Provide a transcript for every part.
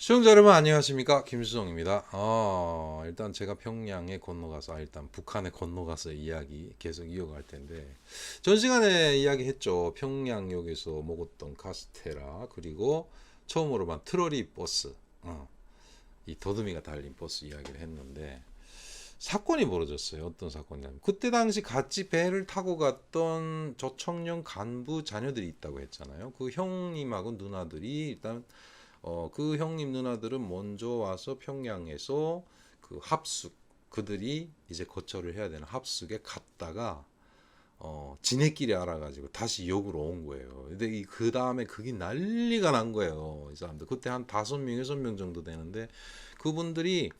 시청자 여러분 안녕하십니까, 김수정입니다. 일단 제가 평양에 건너가서 일단 북한에 건너가서 이야기 계속 이어갈 텐데, 전 시간에 이야기했죠. 평양역에서 먹었던 카스테라, 그리고 처음으로 만 트러리 버스, 이 더듬이가 달린 버스 이야기를 했는데, 사건이 벌어졌어요. 어떤 사건이냐면, 그때 당시 같이 배를 타고 갔던 저청년 간부 자녀들이 있다고 했잖아요. 그 형님하고 누나들이 일단 그 형님 누나들은 먼저 와서 평양에서 그 합숙, 그들이 이제 거처를 해야 되는 합숙에 갔다가 지네끼리 알아가지고 다시 역으로 온 거예요. 근데 그 다음에 그게 난리가 난 거예요. 이 사람들 그때 한 5명, 6명 정도 되는데, 그분들이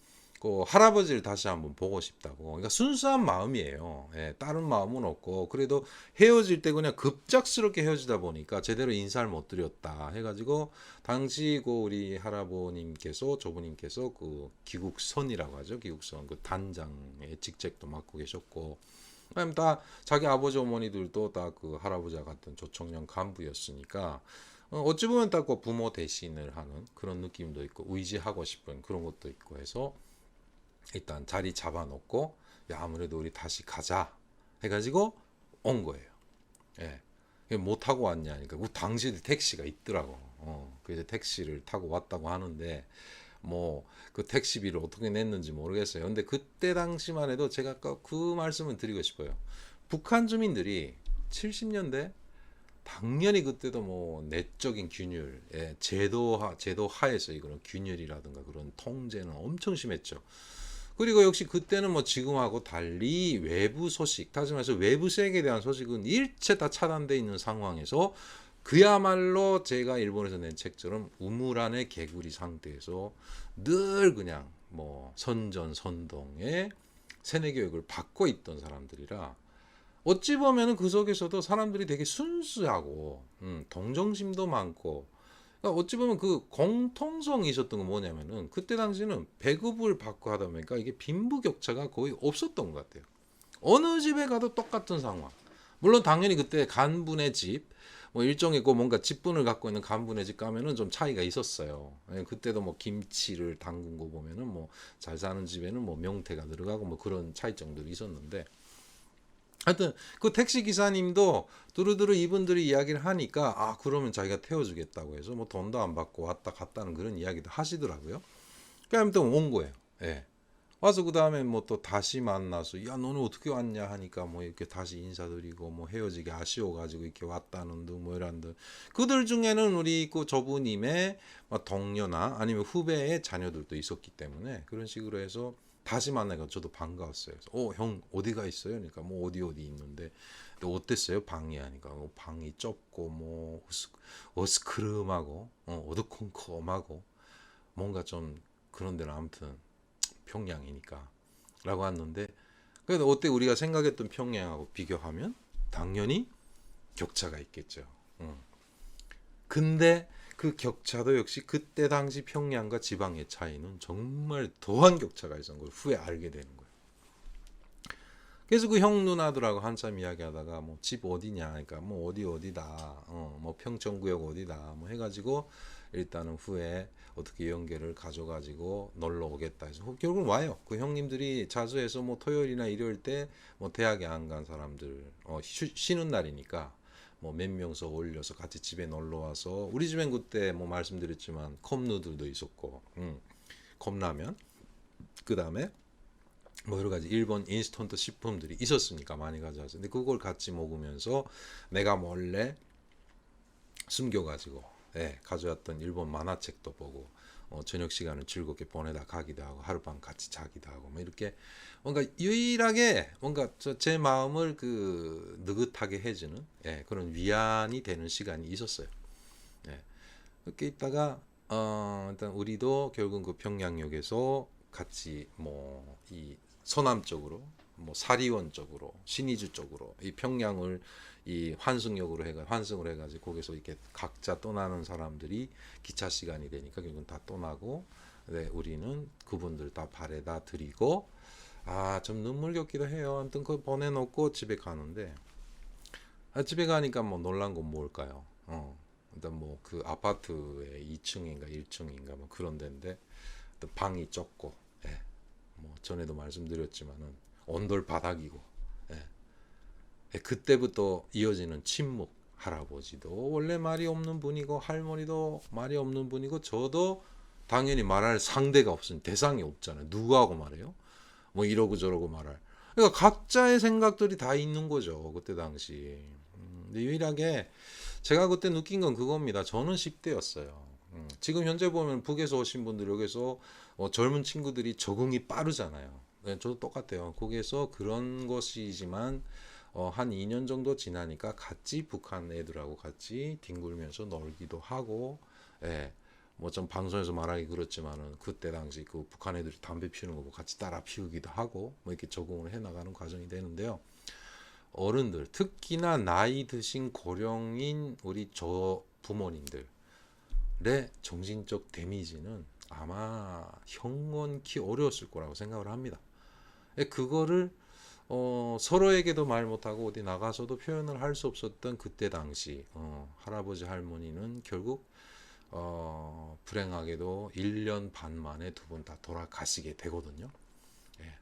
그 할아버지를 다시 한번 보고 싶다고. 그러니까 순수한 마음이에요. 예, 다른 마음은 없고, 그래도 헤어질 때 그냥 급작스럽게 헤어지다 보니까 제대로 인사를 못 드렸다 해가지고, 당시 그 우리 할아버님께서, 조부님께서 그 기국선이라고 하죠. 기국선 그 단장의 직책도 맡고 계셨고, 그다음 다 자기 아버지 어머니들도 다 그 할아버지와 같은 조청년 간부였으니까, 어찌 보면 딱 그 부모 대신을 하는 그런 느낌도 있고, 의지하고 싶은 그런 것도 있고 해서 일단 자리 잡아놓고, 야, 아무래도 우리 다시 가자 해가지고 온 거예요. 예. 못 타고 왔냐니까 그 당시에 택시가 있더라고. 그래서 택시를 타고 왔다고 하는데, 뭐 그 택시비를 어떻게 냈는지 모르겠어요. 근데 그때 당시만 해도 제가 아까 그 말씀을 드리고 싶어요. 북한 주민들이 70년대 당연히 그때도 뭐 내적인 균열, 제도 하에서 이런 균열이라든가 그런 통제는 엄청 심했죠. 그리고 역시 그때는 뭐 지금하고 달리 외부 소식, 다시 말해서 외부 세계에 대한 소식은 일체 다 차단되어 있는 상황에서, 그야말로 제가 일본에서 낸 책처럼 우물안의 개구리 상태에서 늘 그냥 뭐 선전선동의 세뇌 교육을 받고 있던 사람들이라, 어찌 보면은 그 속에서도 사람들이 되게 순수하고 동정심도 많고, 그러니까 어찌 보면 그 공통성이 있었던 건 뭐냐면은, 그때 당시는 배급을 받고 하다 보니까 이게 빈부격차가 거의 없었던 것 같아요. 어느 집에 가도 똑같은 상황. 물론 당연히 그때 간분의 집, 뭐 일종의 그 뭔가 직분을 갖고 있는 간분의 집 가면은 좀 차이가 있었어요. 그때도 뭐 김치를 담근 거 보면은 뭐 잘 사는 집에는 뭐 명태가 들어가고 뭐 그런 차이점들이 있었는데, 하여튼 그 택시 기사님도 두루두루 이분들이 이야기를 하니까, 아, 그러면 자기가 태워주겠다고 해서 뭐 돈도 안 받고 왔다 갔다는 그런 이야기도 하시더라고요. 그러니까 아무튼 온 거예요. 예. 와서 그 다음에 뭐 또 다시 만나서, 야, 너는 어떻게 왔냐 하니까 뭐 이렇게 다시 인사드리고, 뭐 헤어지기 아쉬워가지고 이렇게 왔다는 둥 뭐 이런 둥. 그들 중에는 우리 그 조부님의 뭐 동료나 아니면 후배의 자녀들도 있었기 때문에, 그런 식으로 해서 다시 만나니까 저도 반가웠어요. 그래서, 형 어디가 있어요? 그러니까 뭐 어디 있는데, 어땠어요? 방이 하니까 방이 좁고 뭐 어스크름하고 어두컴컴하고 뭔가 좀 그런 데는 아무튼 평양이니까 라고 했는데, 그래도 어때, 우리가 생각했던 평양하고 비교하면 당연히 격차가 있겠죠. 근데 그 격차도 역시 그때 당시 평양과 지방의 차이는 정말 더한 격차가 있었던 걸 후에 알게 되는 거예요. 그래서 그 형 누나들하고 한참 이야기하다가 뭐 집 어디냐, 그러니까 뭐 어디다, 뭐 평촌구역 어디다 뭐 해가지고, 일단은 후에 어떻게 연계를 가져가지고 놀러 오겠다 해서 결국은 와요. 그 형님들이 자수해서 뭐 토요일이나 일요일 때 뭐 대학에 안 간 사람들 쉬는 날이니까 뭐 몇 명서 올려서 같이 집에 놀러 와서, 우리 집엔 그때 뭐 말씀드렸지만 컵누들도 있었고, 컵라면, 그 다음에 뭐 여러 가지 일본 인스턴트 식품들이 있었으니까 많이 가져와서, 근데 그걸 같이 먹으면서 내가 몰래 숨겨가지고, 가져왔던 일본 만화책도 보고, 저녁 시간을 즐겁게 보내다 가기도 하고, 하룻밤 같이 자기도 하고, 뭐 이렇게 뭔가 유일하게 뭔가 제 마음을 그 느긋하게 해주는, 그런 위안이 되는 시간이 있었어요. 예. 그렇게 있다가 일단 우리도 결국 그 평양역에서 같이 뭐 이 서남 쪽으로, 뭐 사리원 쪽으로, 신의주 쪽으로 이 평양을 이 환승역으로 해가 환승을 해가지고 거기서 이렇게 각자 떠나는 사람들이 기차 시간이 되니까 결국은 다 떠나고, 네, 우리는 그분들 다 발에다 드리고, 아, 좀 눈물겹기도 해요. 아무튼 그거 보내놓고 집에 가는데, 집에 가니까 뭐 놀란 건 뭘까요? 일단 뭐 그 아파트의 2층인가 1층인가 뭐 그런 데인데 또 방이 좁고, 예. 뭐 전에도 말씀드렸지만은 온돌 바닥이고, 예. 예, 그때부터 이어지는 침묵. 할아버지도 원래 말이 없는 분이고 할머니도 말이 없는 분이고 저도 당연히 말할 상대가 없으니 대상이 없잖아요. 누구하고 말해요? 뭐 이러고 저러고 말할. 그러니까 각자의 생각들이 다 있는 거죠. 그때 당시. 근데 유일하게 제가 그때 느낀 건 그겁니다. 저는 10대였어요. 지금 현재 보면 북에서 오신 분들 여기서 젊은 친구들이 적응이 빠르잖아요. 네, 저도 똑같아요. 거기에서 그런 것이지만 한 2년 정도 지나니까 같이 북한 애들하고 같이 뒹굴면서 놀기도 하고, 예, 뭐 좀 방송에서 말하기 그렇지만은 그때 당시 그 북한 애들이 담배 피우는 거 보고 같이 따라 피우기도 하고 뭐 이렇게 적응을 해 나가는 과정이 되는데요. 어른들, 특히나 나이 드신 고령인 우리 저 부모님들의 정신적 데미지는 아마 형언키 어려웠을 거라고 생각을 합니다. 그거를 서로에게도 말 못하고 어디 나가서도 표현을 할 수 없었던 그때 당시 할아버지 할머니는 결국 불행하게도 1년 반 만에 두 분 다 돌아가시게 되거든요. 예.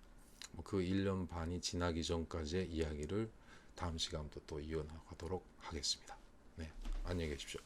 뭐그 1년 반이 지나기 전까지의 이야기를 다음 시간부터 또 이어나가도록 하겠습니다. 네, 안녕히 계십시오.